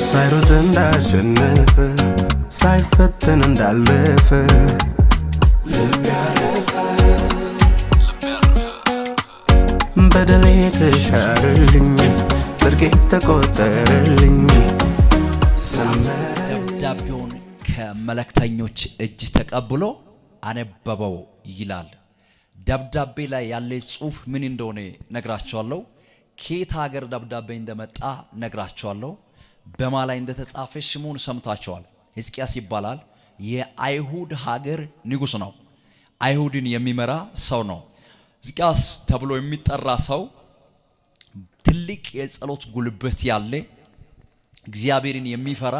ሳይሮጥ እንዳሸነፈ ሳይፈተን እንዳለፈ በደሌ ተሻረልኝ ጽድቄ ተቆጠረልኝ። ደብዳቤውን ከመልእክተኞች እጅ ተቀብሎ አነበበው ይላል። ደብዳቤ ላይ ያለ ጽሑፍ ምን እንደሆነ ነግራቸዋለሁ። ከየት ሀገር ደብዳቤ እንደመጣ ነግራቸዋለሁ። በማ ላይ እንደተጻፈ ስሙን ሰምታቸዋል። ሕዝቅያስ ይባላል። የአይሁድ ሀገር ንጉስ ነው። አይሁድን የሚመራ ሰው ነው። ሕዝቅያስ ተብሎ የሚጠራ ሰው ትልቅ የጸሎት ጉልበት ያለ፣ እግዚአብሔርን የሚፈራ፣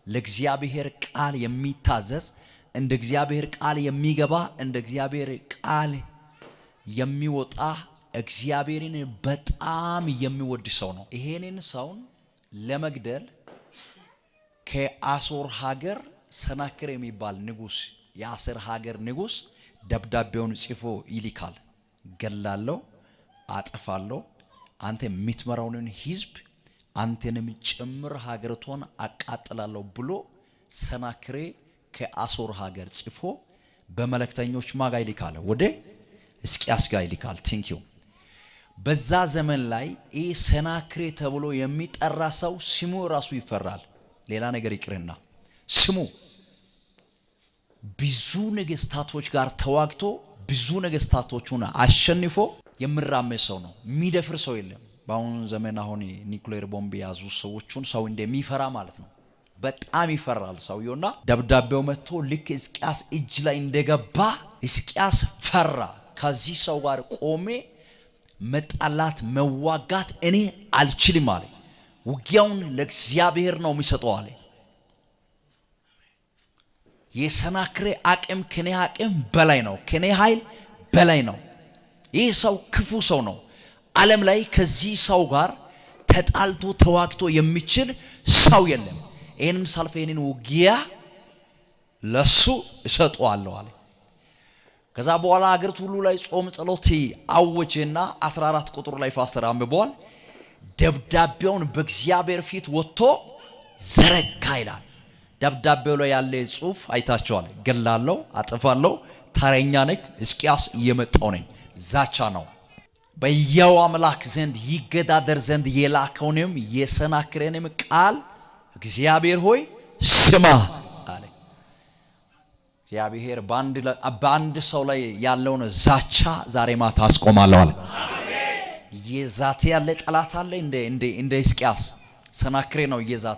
ለእግዚአብሔር ቃል የሚታዘዝ፣ እንደ እግዚአብሔር ቃል የሚገባ፣ እንደ እግዚአብሔር ቃል የሚወጣ፣ እግዚአብሔርን በጣም የሚወድ ሰው ነው። ይሄንን ሰውን ለመግደል ከአሶር ሀገር ሰናክሬም የሚባል ንጉስ፣ የአሶር ሀገር ንጉስ ደብዳቤውን ጽፎ ይልካል። ገላለሁ፣ አጠፋለሁ፣ አንተ የምትመራውን ህዝብ አንተንም ጭምር ሀገርቶን አቃጥላለሁ ብሎ ሰናክሬ ከአሶር ሀገር ጽፎ በመልእክተኞች ማጋ ይልካል፣ ወደ ሕዝቅያስ ጋር ይልካል። ቴንክ ዩ። በዛ ዘመን ላይ ይህ ሰናክሬ ተብሎ የሚጠራ ሰው ስሙ ራሱ ይፈራል። ሌላ ነገር ይቅርና ስሙ ብዙ ነገስታቶች ጋር ተዋግቶ ብዙ ነገስታቶቹን አሸንፎ የሚራመድ ሰው ነው። የሚደፍር ሰው የለም። በአሁኑ ዘመን አሁን ኒውክሌር ቦምብ የያዙ ሰዎችን ሰው እንደሚፈራ ማለት ነው። በጣም ይፈራል ሰውየውና ደብዳቤው መጥቶ ልክ ሕዝቅያስ እጅ ላይ እንደገባ ሕዝቅያስ ፈራ። ከዚህ ሰው ጋር ቆሜ መጣላት መዋጋት እኔ አልችልም አለ። ውጊያውን ለእግዚአብሔር ነው የሚሰጠው አለ። የሰናክሬ አቅም ከኔ አቅም በላይ ነው፣ ከኔ ኃይል በላይ ነው። ይህ ሰው ክፉ ሰው ነው። ዓለም ላይ ከዚህ ሰው ጋር ተጣልቶ ተዋግቶ የሚችል ሰው የለም። ይህንን ሰልፍ ይህንን ውጊያ ለሱ እሰጠዋለሁ አለ። ከዛ በኋላ አገሪቱ ሁሉ ላይ ጾም ጸሎት አወጀና 14 ቁጥር ላይ ፋስተር አንብበዋል። ደብዳቤውን በእግዚአብሔር ፊት ወጥቶ ዘረጋ ይላል። ደብዳቤው ላይ ያለ ጽሑፍ አይታችኋል። ገላለሁ፣ አጥፋለሁ፣ ተረኛ ነኝ፣ ሕዝቅያስ እየመጣው ነኝ። ዛቻ ነው። በያው አምላክ ዘንድ ይገዳደር ዘንድ የላከውንም የሰናክሬንም ቃል እግዚአብሔር ሆይ ስማ አለ። እግዚአብሔር በአንድ ሰው ላይ ያለውን ዛቻ ዛሬ ማታ አስቆማለሁ አለ። የዛቴ ያለ ጠላት አለ እንደ ሕዝቅያስ ሰናክሬ ነው የዛቴ